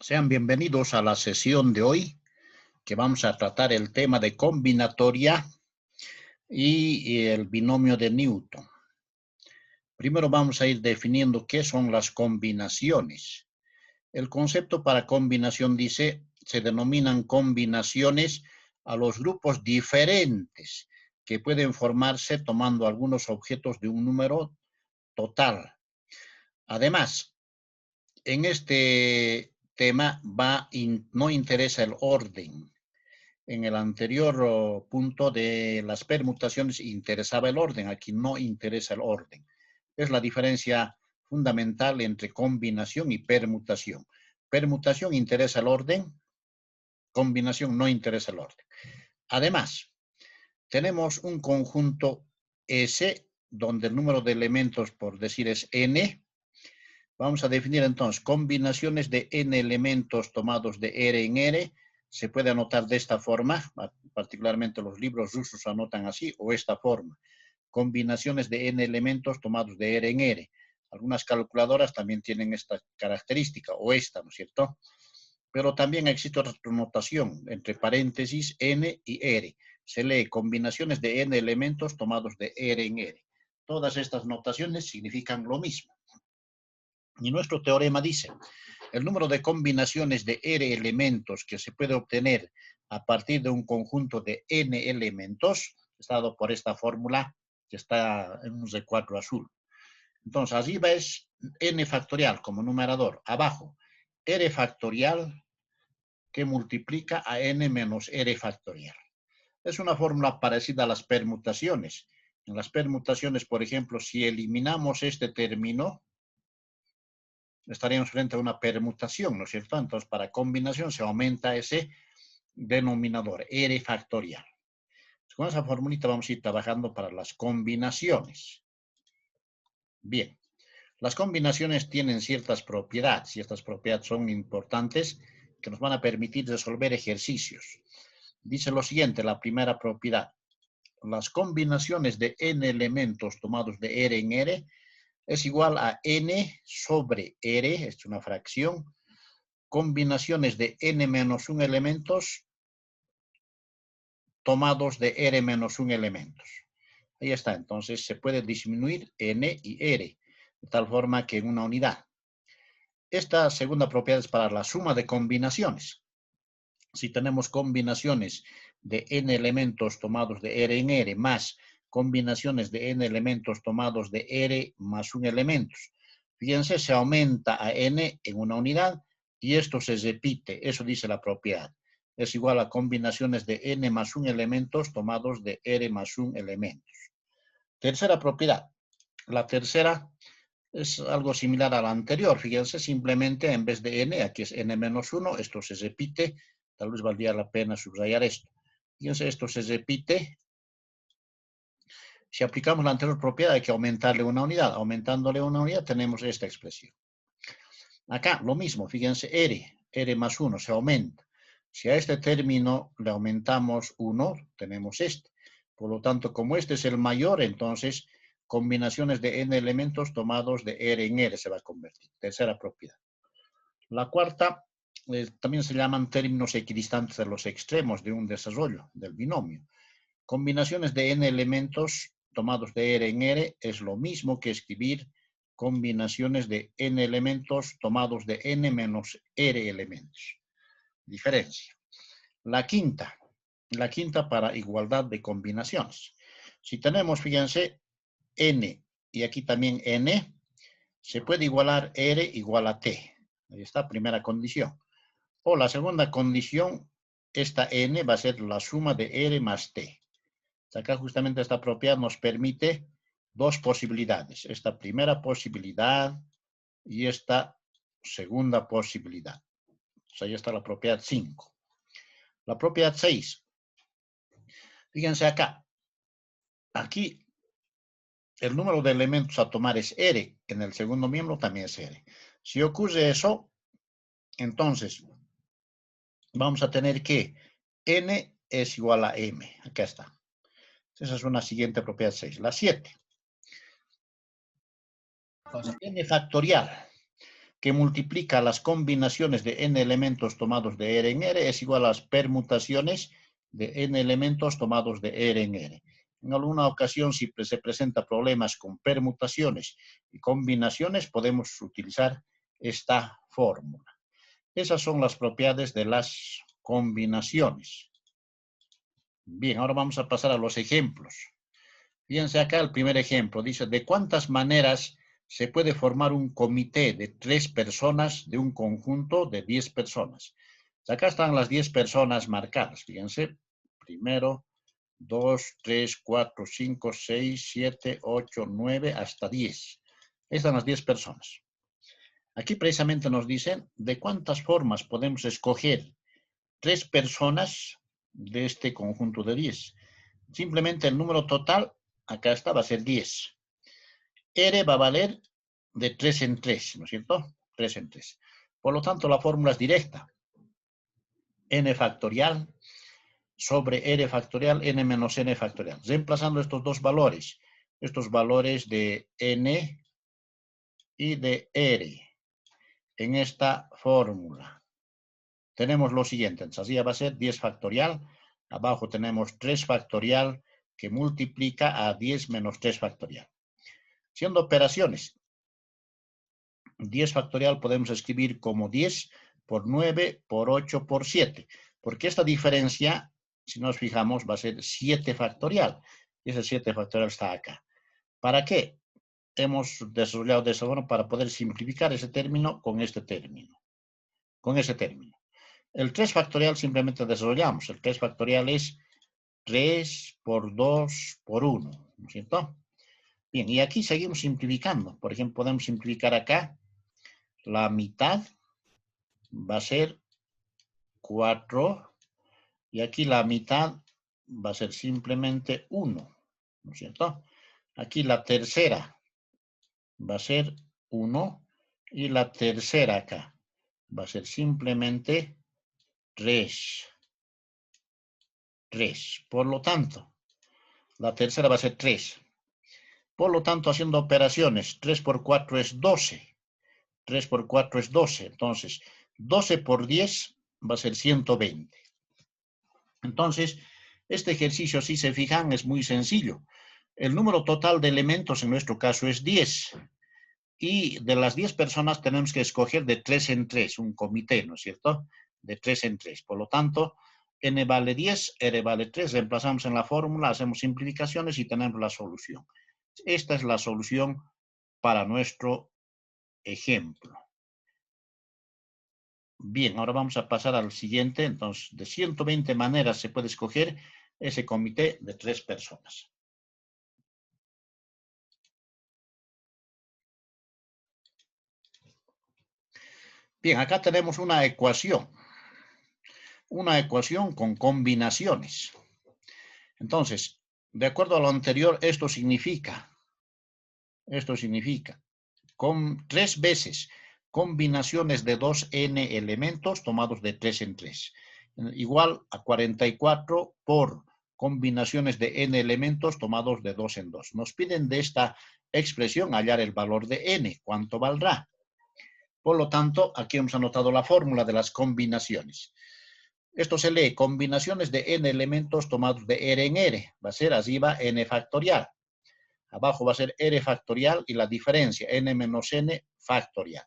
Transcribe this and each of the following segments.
Sean bienvenidos a la sesión de hoy, que vamos a tratar el tema de combinatoria y el binomio de Newton. Primero vamos a ir definiendo qué son las combinaciones. El concepto para combinación dice, se denominan combinaciones a los grupos diferentes que pueden formarse tomando algunos objetos de un número total. Además, en este tema no interesa el orden. En el anterior punto de las permutaciones interesaba el orden, aquí no interesa el orden. Es la diferencia fundamental entre combinación y permutación. Permutación interesa el orden, combinación no interesa el orden. Además, tenemos un conjunto S, donde el número de elementos, por decir, es n. Vamos a definir entonces combinaciones de n elementos tomados de R en R. Se puede anotar de esta forma, particularmente los libros rusos anotan así, o esta forma. Combinaciones de n elementos tomados de R en R. Algunas calculadoras también tienen esta característica, o esta, ¿no es cierto? Pero también existe otra notación, entre paréntesis, n y R. Se lee combinaciones de n elementos tomados de R en R. Todas estas notaciones significan lo mismo. Y nuestro teorema dice, el número de combinaciones de R elementos que se puede obtener a partir de un conjunto de n elementos, dado por esta fórmula que está en un recuadro azul. Entonces, arriba es n factorial como numerador, abajo R factorial que multiplica a n menos R factorial. Es una fórmula parecida a las permutaciones. En las permutaciones, por ejemplo, si eliminamos este término, estaríamos frente a una permutación, ¿no es cierto? Entonces, para combinación se aumenta ese denominador, R factorial. Con esa formulita vamos a ir trabajando para las combinaciones. Bien, las combinaciones tienen ciertas propiedades y estas propiedades son importantes que nos van a permitir resolver ejercicios. Dice lo siguiente, la primera propiedad. Las combinaciones de n elementos tomados de R en R es igual a n sobre R, es una fracción, combinaciones de n menos 1 elementos tomados de R menos 1 elementos. Ahí está, entonces se puede disminuir n y R, de tal forma que en una unidad. Esta segunda propiedad es para la suma de combinaciones. Si tenemos combinaciones de n elementos tomados de R en R más combinaciones de n elementos tomados de R más 1 elementos. Fíjense, se aumenta a n en una unidad y esto se repite, eso dice la propiedad. Es igual a combinaciones de n más 1 elementos tomados de R más 1 elementos. Tercera propiedad. La tercera es algo similar a la anterior. Fíjense, simplemente en vez de n, aquí es n menos 1, esto se repite. Tal vez valdría la pena subrayar esto. Fíjense, esto se repite. Si aplicamos la anterior propiedad hay que aumentarle una unidad. Aumentándole una unidad tenemos esta expresión. Acá lo mismo, fíjense, R más 1 se aumenta. Si a este término le aumentamos 1, tenemos este. Por lo tanto, como este es el mayor, entonces combinaciones de n elementos tomados de R en R se va a convertir. Tercera propiedad. La cuarta, también se llaman términos equidistantes de los extremos de un desarrollo del binomio. Combinaciones de n elementos tomados de R en R es lo mismo que escribir combinaciones de n elementos tomados de n menos R elementos. Diferencia. La quinta para igualdad de combinaciones. Si tenemos, fíjense, n y aquí también n, se puede igualar R igual a t. Ahí está, primera condición. O la segunda condición, esta n va a ser la suma de R más t. Acá justamente esta propiedad nos permite dos posibilidades. Esta primera posibilidad y esta segunda posibilidad. O sea, ahí está la propiedad 5. La propiedad 6. Fíjense acá. Aquí el número de elementos a tomar es R. En el segundo miembro también es R. Si ocurre eso, entonces vamos a tener que n es igual a m. Acá está. Esa es una siguiente propiedad 6. La 7. Entonces, n factorial. que multiplica las combinaciones de n elementos tomados de R en R es igual a las permutaciones de n elementos tomados de R en R. En alguna ocasión, si se presentan problemas con permutaciones y combinaciones, podemos utilizar esta fórmula. Esas son las propiedades de las combinaciones. Bien, ahora vamos a pasar a los ejemplos. Fíjense acá el primer ejemplo. Dice, ¿de cuántas maneras se puede formar un comité de 3 personas de un conjunto de 10 personas? Acá están las 10 personas marcadas. Fíjense, primero, 2, 3, 4, 5, 6, 7, 8, 9, hasta 10. Están las 10 personas. Aquí precisamente nos dicen de cuántas formas podemos escoger 3 personas de este conjunto de 10. Simplemente el número total, acá está, va a ser 10. R va a valer de 3 en 3, ¿no es cierto? 3 en 3. Por lo tanto, la fórmula es directa. N factorial sobre R factorial, N menos N factorial. Reemplazando estos dos valores de N y de R en esta fórmula. Tenemos lo siguiente, entonces así va a ser 10 factorial, abajo tenemos 3 factorial que multiplica a 10 menos 3 factorial. Siendo operaciones, 10 factorial podemos escribir como 10 por 9 por 8 por 7, porque esta diferencia, si nos fijamos, va a ser 7 factorial. Y ese 7 factorial está acá. ¿Para qué? Hemos desarrollado de esa forma para poder simplificar ese término con este término. Con ese término. El 3 factorial simplemente desarrollamos. El 3 factorial es 3 por 2 por 1, ¿no es cierto? Bien, y aquí seguimos simplificando. Por ejemplo, podemos simplificar acá. La mitad va a ser 4 y aquí la mitad va a ser simplemente 1, ¿no es cierto? Aquí la tercera va a ser 1 y la tercera acá va a ser simplemente 3. 3. Por lo tanto, la tercera va a ser 3. Por lo tanto, haciendo operaciones, 3 por 4 es 12. 3 por 4 es 12. Entonces, 12 por 10 va a ser 120. Entonces, este ejercicio, si se fijan, es muy sencillo. El número total de elementos en nuestro caso es 10. Y de las 10 personas tenemos que escoger de 3 en 3, un comité, ¿no es cierto? De 3 en 3. Por lo tanto, n vale 10, r vale 3. Reemplazamos en la fórmula, hacemos simplificaciones y tenemos la solución. Esta es la solución para nuestro ejemplo. Bien, ahora vamos a pasar al siguiente. Entonces, de 120 maneras se puede escoger ese comité de 3 personas. Bien, acá tenemos una ecuación con combinaciones. Entonces, de acuerdo a lo anterior, esto significa con 3 veces combinaciones de 2n elementos tomados de 3 en 3, igual a 44 por combinaciones de n elementos tomados de 2 en 2. Nos piden de esta expresión hallar el valor de n, ¿cuánto valdrá? Por lo tanto, aquí hemos anotado la fórmula de las combinaciones. Esto se lee combinaciones de n elementos tomados de R en R. Va a ser arriba n factorial. Abajo va a ser R factorial y la diferencia, n menos n factorial.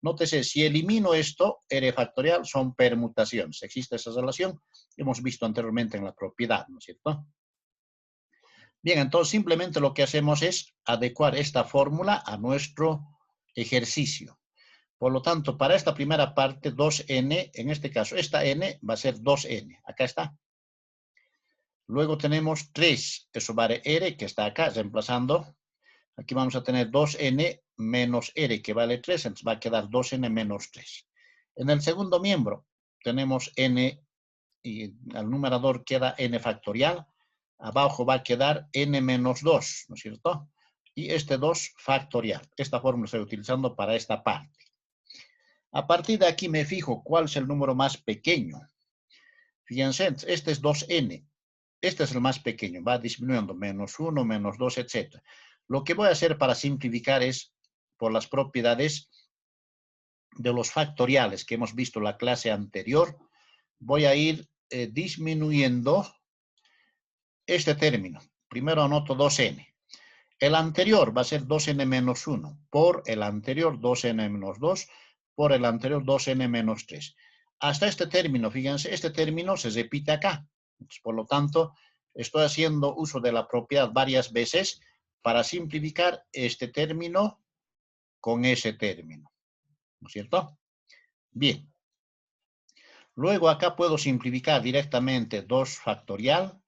Nótese, si elimino esto, R factorial son permutaciones. Existe esa relación, hemos visto anteriormente en la propiedad, ¿no es cierto? Bien, entonces simplemente lo que hacemos es adecuar esta fórmula a nuestro ejercicio. Por lo tanto, para esta primera parte, 2n, en este caso, esta n va a ser 2n. Acá está. Luego tenemos 3, eso vale r, que está acá, reemplazando. Aquí vamos a tener 2n menos r, que vale 3, entonces va a quedar 2n menos 3. En el segundo miembro tenemos n, y al numerador queda n factorial. Abajo va a quedar n menos 2, ¿no es cierto? Y este 2 factorial. Esta fórmula se está utilizando para esta parte. A partir de aquí me fijo cuál es el número más pequeño. Fíjense, este es 2n. Este es el más pequeño. Va disminuyendo, menos 1, menos 2, etc. Lo que voy a hacer para simplificar es, por las propiedades, de los factoriales que hemos visto en la clase anterior, voy a ir disminuyendo este término. Primero anoto 2n. El anterior va a ser 2n menos 1 por el anterior 2n menos 2 por el anterior 2n menos 3. Hasta este término, fíjense, este término se repite acá. Por lo tanto, estoy haciendo uso de la propiedad varias veces para simplificar este término con ese término. ¿No es cierto? Bien. Luego acá puedo simplificar directamente 2 factorial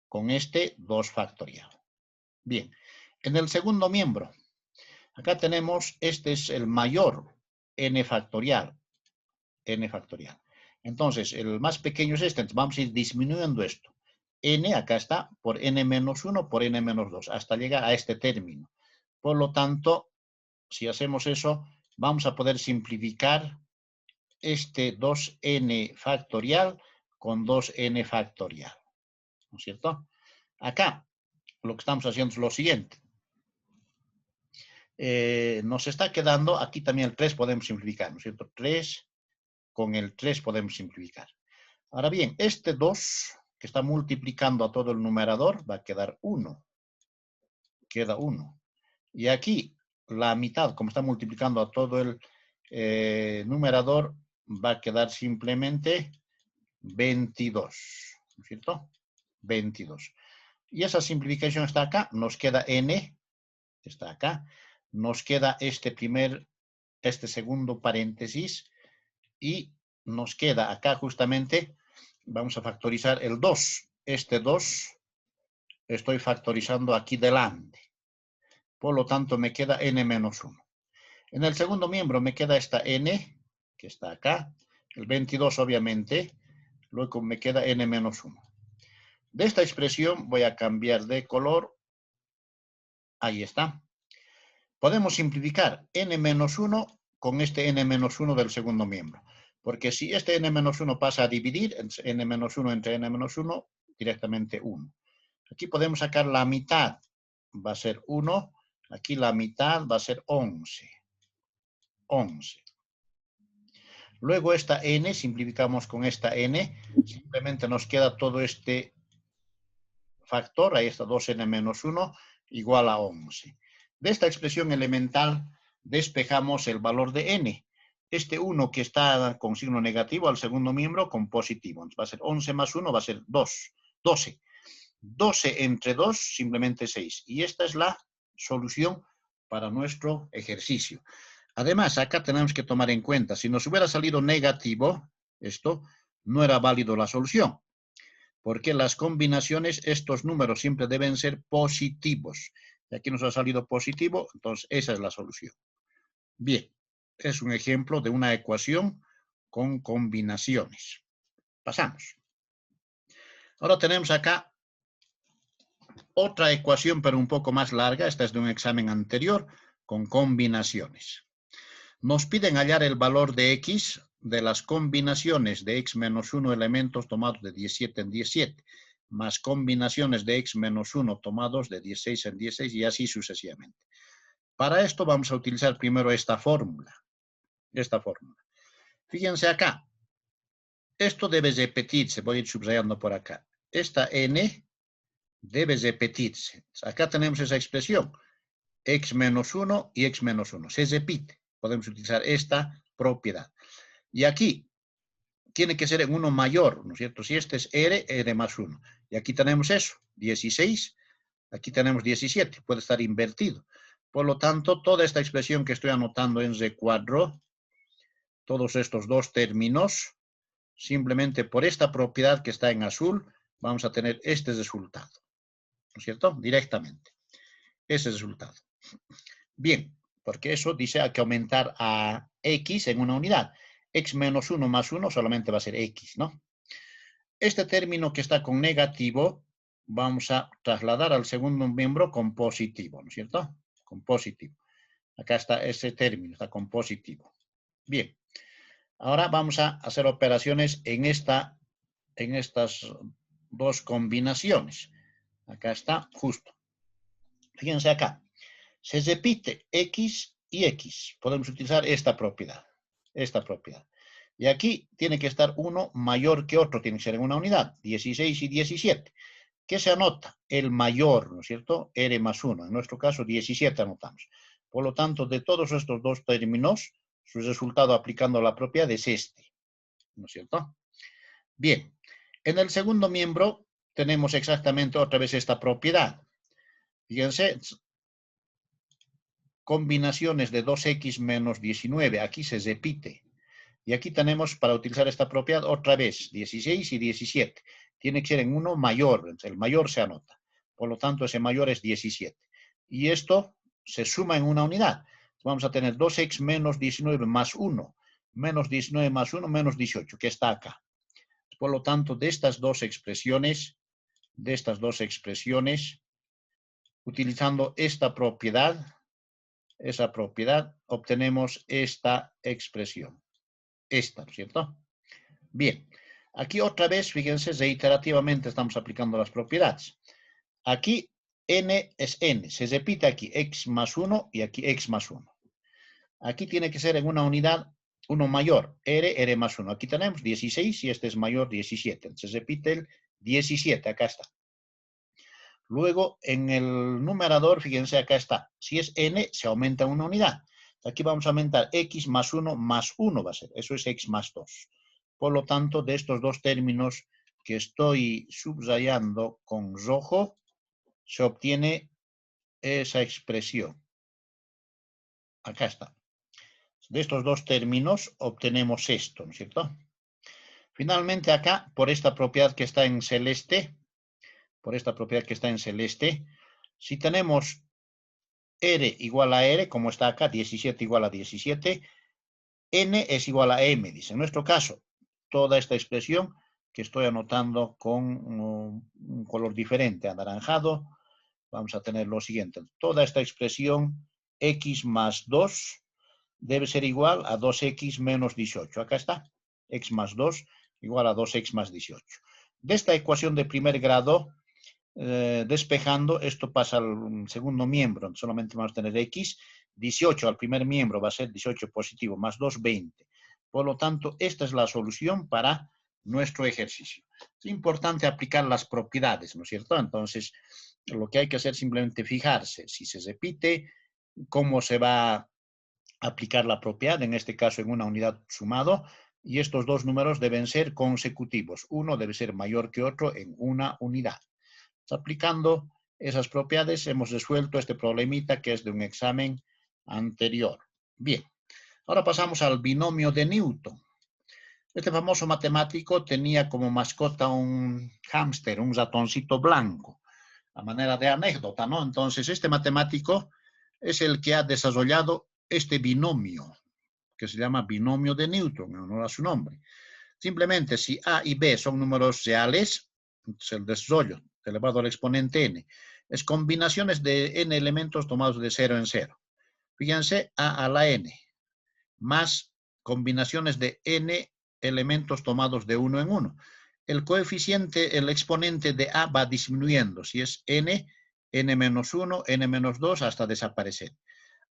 con este 2 factorial. Bien. En el segundo miembro, acá tenemos, este es el mayor, n factorial. N factorial. Entonces, el más pequeño es este. Entonces, vamos a ir disminuyendo esto. N, acá está, por n menos 1 por n menos 2, hasta llegar a este término. Por lo tanto, si hacemos eso, vamos a poder simplificar este 2n factorial con 2n factorial. ¿No es cierto? Acá, lo que estamos haciendo es lo siguiente. Nos está quedando, aquí también el 3 podemos simplificar, ¿no es cierto? 3 con el 3 podemos simplificar. Ahora bien, este 2 que está multiplicando a todo el numerador va a quedar 1. Queda 1. Y aquí la mitad, como está multiplicando a todo el numerador, va a quedar simplemente 22. ¿No es cierto? 22. Y esa simplificación está acá. Nos queda n, está acá. Nos queda este segundo paréntesis. Y nos queda acá justamente, vamos a factorizar el 2. Este 2 estoy factorizando aquí delante. Por lo tanto, me queda n menos 1. En el segundo miembro me queda esta n, que está acá. El 22, obviamente. Luego me queda n menos 1. De esta expresión voy a cambiar de color. Ahí está. Podemos simplificar n menos 1 con este n menos 1 del segundo miembro. Porque si este n-1 pasa a dividir, n-1 entre n-1, directamente 1. Aquí podemos sacar la mitad, va a ser 1. Aquí la mitad va a ser 11. 11. Luego esta n, simplificamos con esta n, simplemente nos queda todo este factor, ahí está 2n-1, igual a 11. De esta expresión elemental despejamos el valor de n. Este 1 que está con signo negativo al segundo miembro con positivo. Entonces va a ser 11 más 1, va a ser 2, 12. 12 entre 2, simplemente 6. Y esta es la solución para nuestro ejercicio. Además, acá tenemos que tomar en cuenta, si nos hubiera salido negativo, esto no era válido la solución. Porque las combinaciones, estos números siempre deben ser positivos. Y aquí nos ha salido positivo, entonces esa es la solución. Bien. Es un ejemplo de una ecuación con combinaciones. Pasamos. Ahora tenemos acá otra ecuación, pero un poco más larga. Esta es de un examen anterior, con combinaciones. Nos piden hallar el valor de x de las combinaciones de x menos 1 elementos tomados de 17 en 17, más combinaciones de x menos 1 tomados de 16 en 16 y así sucesivamente. Para esto vamos a utilizar primero esta fórmula. Fíjense acá. Esto debe repetirse. Voy a ir subrayando por acá. Esta n debe repetirse. Acá tenemos esa expresión. X menos 1 y x menos 1. Se repite. Podemos utilizar esta propiedad. Y aquí tiene que ser en uno mayor, ¿no es cierto? Si este es r más 1. Y aquí tenemos eso. 16. Aquí tenemos 17. Puede estar invertido. Por lo tanto, toda esta expresión que estoy anotando en recuadro, todos estos dos términos, simplemente por esta propiedad que está en azul, vamos a tener este resultado. ¿No es cierto? Directamente. Ese resultado. Bien, porque eso dice hay que aumentar a x en una unidad. X menos 1 más 1 solamente va a ser x, ¿no? Este término que está con negativo, vamos a trasladar al segundo miembro con positivo, ¿no es cierto? Con positivo. Acá está ese término, está con positivo. Bien. Ahora vamos a hacer operaciones en estas dos combinaciones. Acá está, justo. Fíjense acá. Se repite x y x. Podemos utilizar esta propiedad. esta propiedad. Y aquí tiene que estar uno mayor que otro, tiene que ser en una unidad, 16 y 17. ¿Qué se anota? El mayor, ¿no es cierto? R más 1. En nuestro caso, 17 anotamos. Por lo tanto, de todos estos dos términos, su resultado aplicando la propiedad es este, ¿no es cierto? Bien, en el segundo miembro tenemos exactamente otra vez esta propiedad. Fíjense, combinaciones de 2x menos 19, aquí se repite. Y aquí tenemos, para utilizar esta propiedad, otra vez, 16 y 17. Tiene que ser en uno mayor, el mayor se anota. Por lo tanto, ese mayor es 17. Y esto se suma en una unidad. Vamos a tener 2x menos 19 más 1, menos 19 más 1, menos 18, que está acá. Por lo tanto, de estas dos expresiones, utilizando esta propiedad, obtenemos esta expresión. Esta, ¿no es cierto? Bien, aquí otra vez, fíjense, reiterativamente estamos aplicando las propiedades. Aquí n es n, se repite aquí x más 1 y aquí x más 1. Aquí tiene que ser en una unidad uno mayor, r más 1. Aquí tenemos 16 y este es mayor 17. Entonces repite el 17, acá está. Luego, en el numerador, fíjense, acá está. Si es n, se aumenta una unidad. Aquí vamos a aumentar x más 1 va a ser. Eso es x más 2. Por lo tanto, de estos dos términos que estoy subrayando con rojo, se obtiene esa expresión. Acá está. De estos dos términos obtenemos esto, ¿no es cierto? Finalmente acá, por esta propiedad que está en celeste, si tenemos R igual a R, como está acá, 17 igual a 17, N es igual a M, dice. En nuestro caso, toda esta expresión que estoy anotando con un color diferente, anaranjado, vamos a tener lo siguiente. Toda esta expresión x más 2 debe ser igual a 2x menos 18. Acá está, x más 2 igual a 2x más 18. De esta ecuación de primer grado, despejando, esto pasa al segundo miembro, solamente vamos a tener x, 18 al primer miembro va a ser 18 positivo, más 2, 20. Por lo tanto, esta es la solución para nuestro ejercicio. Es importante aplicar las propiedades, ¿no es cierto? Entonces, lo que hay que hacer es simplemente fijarse si se repite, cómo se va a aplicar la propiedad, en este caso en una unidad sumado, y estos dos números deben ser consecutivos. Uno debe ser mayor que otro en una unidad. Aplicando esas propiedades hemos resuelto este problemita que es de un examen anterior. Bien, ahora pasamos al binomio de Newton. Este famoso matemático tenía como mascota un hámster, un ratoncito blanco, a manera de anécdota, ¿no? Entonces, este matemático es el que ha desarrollado este binomio, que se llama binomio de Newton, en honor a su nombre. Simplemente, si A y B son números reales, entonces el desarrollo elevado al exponente n es combinaciones de n elementos tomados de 0 en 0. Fíjense, a la n, más combinaciones de n elementos tomados de 1 en 1. El coeficiente, el exponente de a va disminuyendo. Si es n, n menos 1, n menos 2, hasta desaparecer.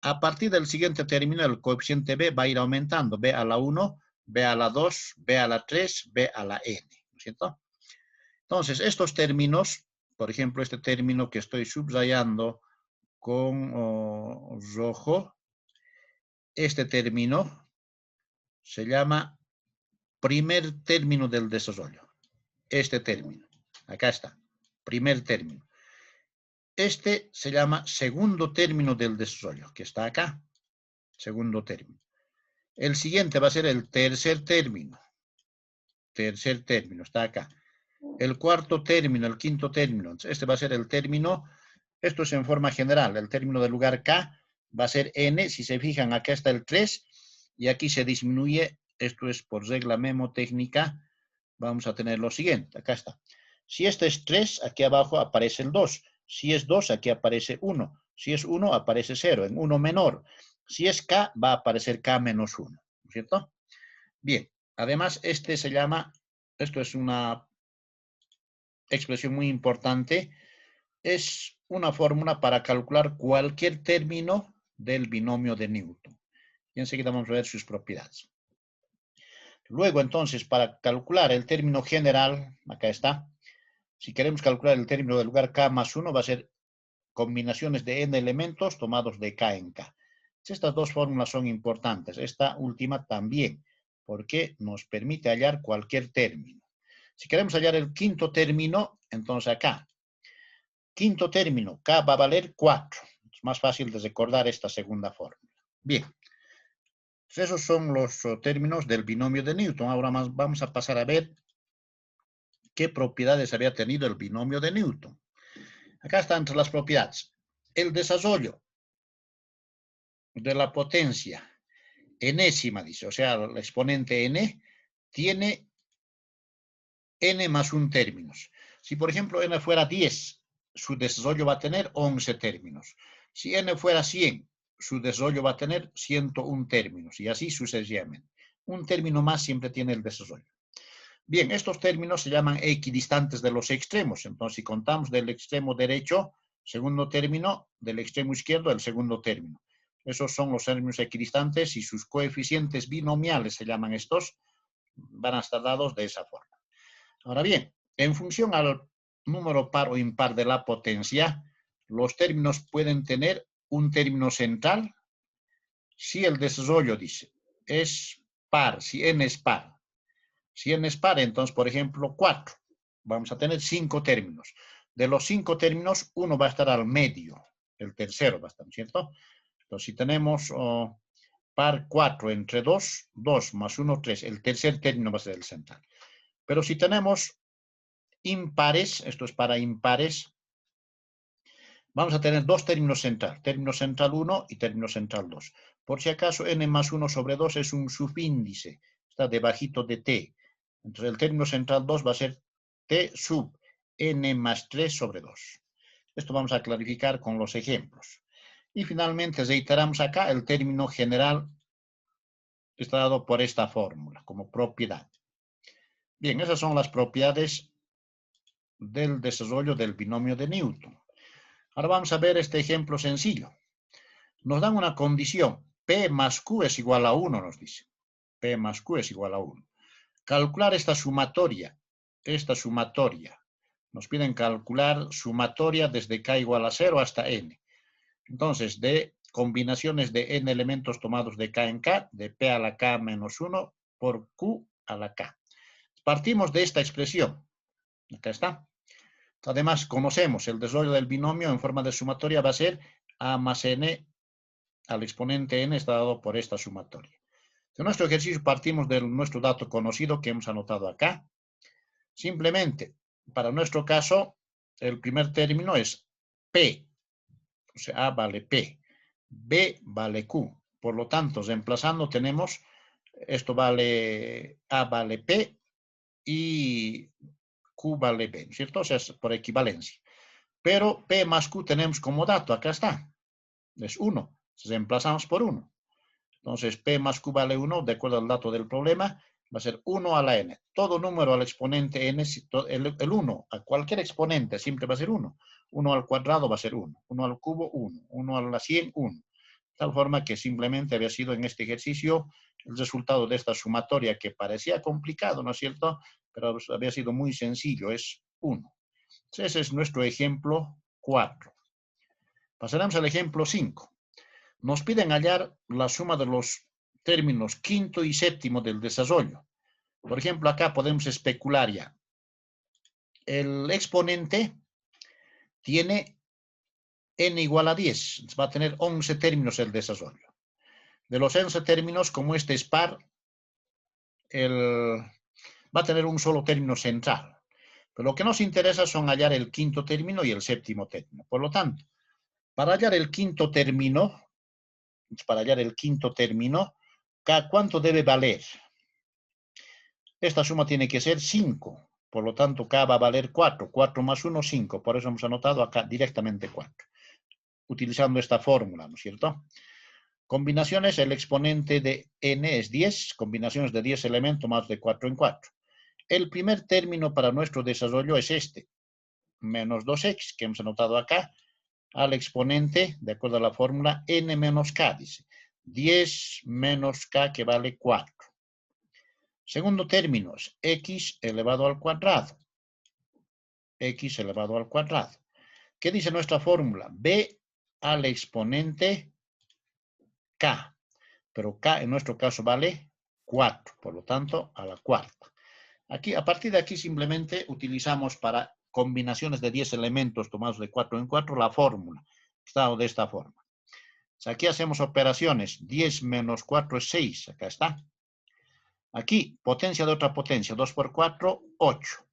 A partir del siguiente término, el coeficiente b va a ir aumentando. b a la 1, b a la 2, b a la 3, b a la n. ¿No es cierto? Entonces, estos términos, por ejemplo, este término que estoy subrayando con rojo, este término se llama primer término del desarrollo. Este término, acá está, primer término. Este se llama segundo término del desarrollo, que está acá, segundo término. El siguiente va a ser el tercer término, está acá. El cuarto término, el quinto término, este va a ser el término, esto es en forma general, el término del lugar K va a ser N, si se fijan acá está el 3 y aquí se disminuye, esto es por regla memotécnica, vamos a tener lo siguiente, acá está. Si este es 3, aquí abajo aparece el 2, si es 2, aquí aparece 1, si es 1, aparece 0, en 1 menor, si es K, va a aparecer K menos 1, ¿no es cierto? Bien, además este se llama, esto es una expresión muy importante, es una fórmula para calcular cualquier término del binomio de Newton. Y enseguida vamos a ver sus propiedades. Luego, entonces, para calcular el término general, acá está. Si queremos calcular el término del lugar K más 1, va a ser combinaciones de n elementos tomados de K en K. Estas dos fórmulas son importantes. Esta última también, porque nos permite hallar cualquier término. Si queremos hallar el quinto término, entonces acá. Quinto término, K va a valer 4. Es más fácil de recordar esta segunda fórmula. Bien. Esos son los términos del binomio de Newton. Ahora más vamos a pasar a ver qué propiedades había tenido el binomio de Newton. Acá están entre las propiedades. El desarrollo de la potencia enésima, dice, o sea, el exponente n, tiene n más 1 términos. Si, por ejemplo, n fuera 10, su desarrollo va a tener 11 términos. Si n fuera 100, su desarrollo va a tener 101 términos, y así sucesivamente. Un término más siempre tiene el desarrollo. Bien, estos términos se llaman equidistantes de los extremos. Entonces, si contamos del extremo derecho, segundo término, del extremo izquierdo, el segundo término. Esos son los términos equidistantes y sus coeficientes binomiales, se llaman estos, van a estar dados de esa forma. Ahora bien, en función al número par o impar de la potencia, los términos pueden tener un término central si el desarrollo, dice, es par, si n es par. Si n es par, entonces, por ejemplo, 4. Vamos a tener 5 términos. De los 5 términos, uno va a estar al medio. El tercero va a estar, ¿cierto? Entonces, si tenemos par 4 entre 2, 2 más 1, 3. El tercer término va a ser el central. Pero si tenemos impares, esto es para impares, vamos a tener dos términos central. Término central 1 y término central 2. Por si acaso, n más 1 sobre 2 es un subíndice. Está debajito de t. Entonces, el término central 2 va a ser t sub n más 3 sobre 2. Esto vamos a clarificar con los ejemplos. Y finalmente, reiteramos acá, el término general está dado por esta fórmula, como propiedad. Bien, esas son las propiedades del desarrollo del binomio de Newton. Ahora vamos a ver este ejemplo sencillo. Nos dan una condición, P más Q es igual a 1, nos dice. P más Q es igual a 1. Calcular esta sumatoria. Nos piden calcular sumatoria desde K igual a 0 hasta N. Entonces, de combinaciones de N elementos tomados de K en K, de P a la K menos 1 por Q a la K. Partimos de esta expresión. Acá está. Además, conocemos el desarrollo del binomio en forma de sumatoria va a ser A más N al exponente N está dado por esta sumatoria. De nuestro ejercicio partimos de nuestro dato conocido que hemos anotado acá. Simplemente, para nuestro caso, el primer término es P. O sea, A vale P. B vale Q. Por lo tanto, reemplazando tenemos, esto vale, A vale P y Q vale B, ¿cierto? O sea, es por equivalencia. Pero P más Q tenemos como dato, acá está. Es 1. Reemplazamos por 1. Entonces, P más Q vale 1, de acuerdo al dato del problema, va a ser 1 a la n. Todo número al exponente n, el 1 a cualquier exponente siempre va a ser 1. 1 al cuadrado va a ser 1. 1 al cubo, 1. 1 a la 100, 1. De tal forma que simplemente había sido en este ejercicio el resultado de esta sumatoria que parecía complicado, ¿no es cierto? Pero había sido muy sencillo, es 1. Entonces, ese es nuestro ejemplo 4. Pasaremos al ejemplo 5. Nos piden hallar la suma de los términos quinto y séptimo del desarrollo. Por ejemplo, acá podemos especular ya. El exponente tiene n igual a 10. Va a tener 11 términos el desarrollo. De los 11 términos, como este es par, va a tener un solo término central. Pero lo que nos interesa son hallar el quinto término y el séptimo término. Por lo tanto, para hallar el quinto término, ¿cuánto debe valer? Esta suma tiene que ser 5. Por lo tanto, K va a valer 4. 4 más 1, 5. Por eso hemos anotado acá directamente 4. Utilizando esta fórmula, ¿no es cierto? Combinaciones, el exponente de n es 10. Combinaciones de 10 elementos más de 4 en 4. El primer término para nuestro desarrollo es este. Menos 2x, que hemos anotado acá, al exponente, de acuerdo a la fórmula, n menos k, dice. 10 menos k, que vale 4. Segundo término es x elevado al cuadrado. X elevado al cuadrado. ¿Qué dice nuestra fórmula? B al exponente k. Pero k en nuestro caso vale 4. Por lo tanto, a la cuarta. Aquí, a partir de aquí simplemente utilizamos para combinaciones de 10 elementos tomados de 4 en 4 la fórmula. Está de esta forma. Aquí hacemos operaciones. 10 menos 4 es 6. Acá está. Aquí, potencia de otra potencia. 2 por 4, 8.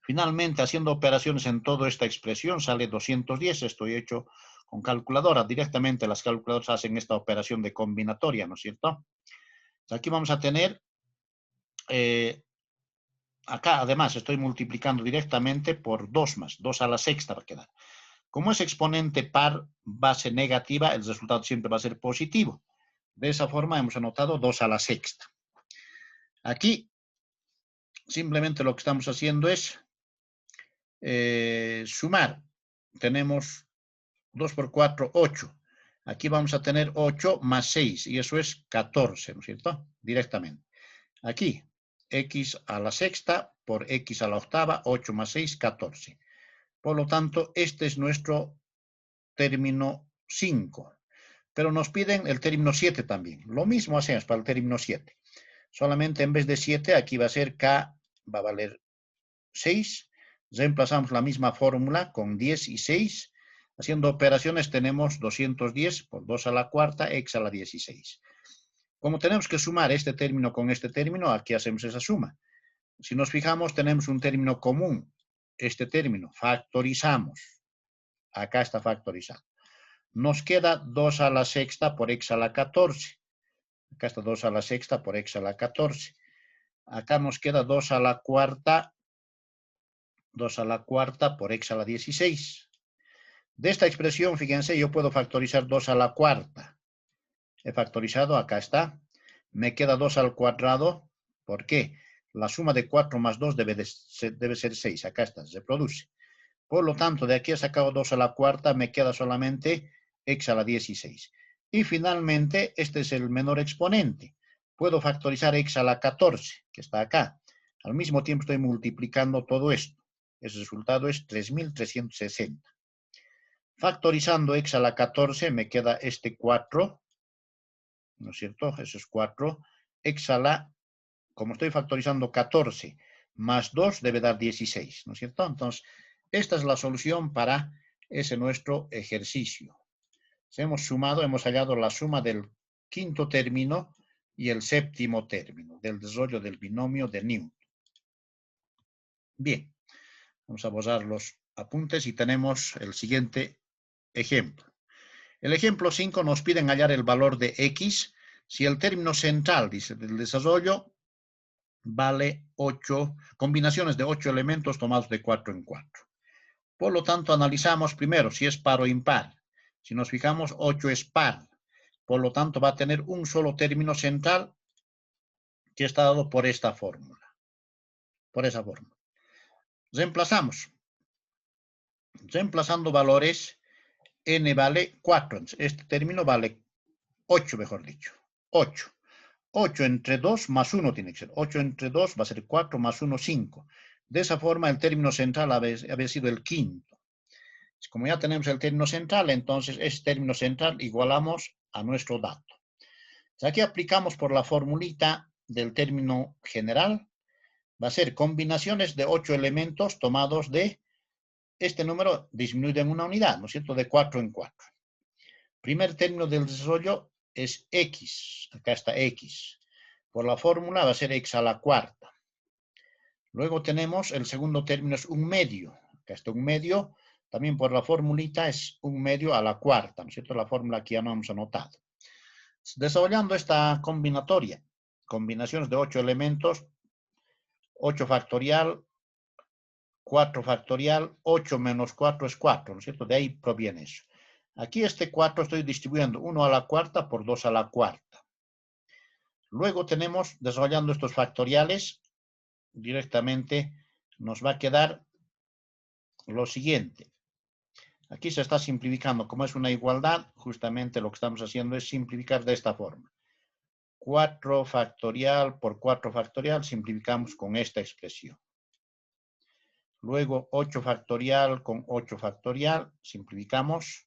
Finalmente, haciendo operaciones en toda esta expresión, sale 210. Estoy hecho con calculadora. Directamente las calculadoras hacen esta operación de combinatoria, ¿no es cierto? Aquí vamos a tener, acá además estoy multiplicando directamente por 2 más. 2 a la sexta va a quedar. Como es exponente par base negativa, el resultado siempre va a ser positivo. De esa forma hemos anotado 2 a la sexta. Aquí, simplemente lo que estamos haciendo es sumar. Tenemos 2 por 4, 8. Aquí vamos a tener 8 más 6, y eso es 14, ¿no es cierto? Directamente. Aquí, x a la sexta por x a la octava, 8 más 6, 14. Por lo tanto, este es nuestro término 5. Pero nos piden el término 7 también. Lo mismo hacemos para el término 7. Solamente en vez de 7, aquí va a ser k, va a valer 6. Reemplazamos la misma fórmula con 10 y 6. Haciendo operaciones tenemos 210 por 2 a la cuarta, x a la 16. Como tenemos que sumar este término con este término, aquí hacemos esa suma. Si nos fijamos, tenemos un término común. Este término, factorizamos. Acá está factorizado. Nos queda 2 a la sexta por x a la 14. Acá está 2 a la sexta por x a la 14. Acá nos queda 2 a la cuarta. 2 a la cuarta por x a la 16. De esta expresión, fíjense, yo puedo factorizar 2 a la cuarta. He factorizado, acá está. Me queda 2 al cuadrado. ¿Por qué? La suma de 4 más 2 debe ser 6. Acá está, se produce. Por lo tanto, de aquí he sacado 2 a la cuarta, me queda solamente x a la 16. Y finalmente, este es el menor exponente. Puedo factorizar x a la 14, que está acá. Al mismo tiempo estoy multiplicando todo esto. Ese resultado es 3.360. Factorizando x a la 14 me queda este 4, ¿no es cierto? Eso es 4. X a la, como estoy factorizando 14, más 2 debe dar 16, ¿no es cierto? Entonces, esta es la solución para ese nuestro ejercicio. Si hemos sumado, hemos hallado la suma del quinto término y el séptimo término del desarrollo del binomio de Newton. Bien, vamos a borrar los apuntes y tenemos el siguiente ejemplo. El ejemplo 5 nos piden hallar el valor de x si el término central, dice, del desarrollo vale 8, combinaciones de 8 elementos tomados de 4 en 4. Por lo tanto, analizamos primero si es par o impar. Si nos fijamos, 8 es par. Por lo tanto, va a tener un solo término central que está dado por esta fórmula. Por esa fórmula. Reemplazamos. Reemplazando valores, n vale 4. Este término vale 8, mejor dicho. 8. 8 entre 2 más 1 tiene que ser. 8 entre 2 va a ser 4 más 1, 5. De esa forma, el término central había sido el quinto. Como ya tenemos el término central, entonces este término central igualamos a nuestro dato. Aquí aplicamos por la formulita del término general. Va a ser combinaciones de 8 elementos tomados de este número disminuido en una unidad, ¿no es cierto? De 4 en 4. Primer término del desarrollo es x. Acá está x. Por la fórmula va a ser x a la cuarta. Luego tenemos el segundo término es un medio. Acá está un medio. También por la formulita es un medio a la cuarta, ¿no es cierto? La fórmula aquí ya no hemos anotado. Desarrollando esta combinatoria, combinaciones de 8 elementos, 8 factorial, 4 factorial, 8 menos 4 es 4, ¿no es cierto? De ahí proviene eso. Aquí este 4 estoy distribuyendo 1 a la cuarta por 2 a la cuarta. Luego tenemos, desarrollando estos factoriales, directamente nos va a quedar lo siguiente. Aquí se está simplificando. Como es una igualdad, justamente lo que estamos haciendo es simplificar de esta forma. 4 factorial por 4 factorial, simplificamos con esta expresión. Luego 8 factorial con 8 factorial, simplificamos.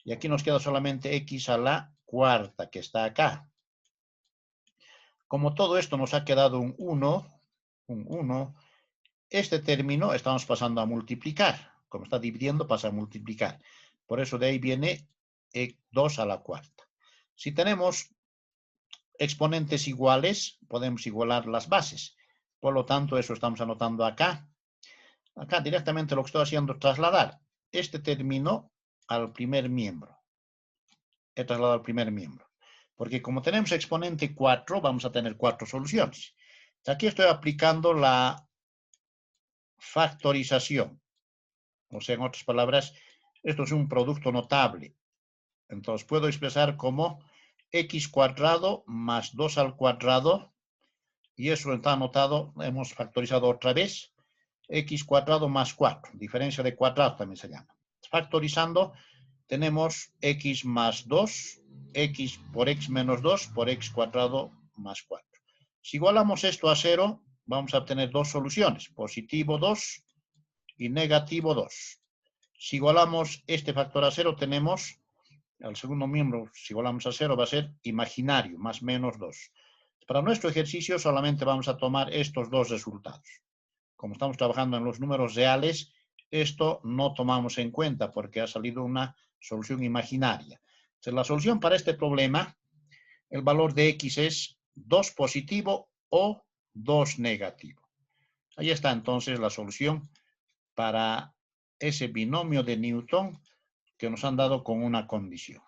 Y aquí nos queda solamente x a la cuarta, que está acá. Como todo esto nos ha quedado un 1, este término estamos pasando a multiplicar. Como está dividiendo, pasa a multiplicar. Por eso de ahí viene 2 a la cuarta. Si tenemos exponentes iguales, podemos igualar las bases. Por lo tanto, eso estamos anotando acá. Acá directamente lo que estoy haciendo es trasladar este término al primer miembro. He trasladado al primer miembro. Porque como tenemos exponente 4, vamos a tener 4 soluciones. Aquí estoy aplicando la factorización. O sea, en otras palabras, esto es un producto notable. Entonces, puedo expresar como x cuadrado más 2 al cuadrado. Y eso está anotado, hemos factorizado otra vez. X cuadrado más 4. Diferencia de cuadrado también se llama. Factorizando, tenemos x más 2, x por x menos 2 por x cuadrado más 4. Si igualamos esto a 0, vamos a obtener dos soluciones, positivo 2 y negativo 2. Si igualamos este factor a 0, tenemos el segundo miembro, si igualamos a 0, va a ser imaginario, más menos 2. Para nuestro ejercicio solamente vamos a tomar estos dos resultados. Como estamos trabajando en los números reales, esto no tomamos en cuenta porque ha salido una solución imaginaria. Entonces, la solución para este problema, el valor de x es 2 positivo o 2 negativo. Ahí está entonces la solución para ese binomio de Newton que nos han dado con una condición.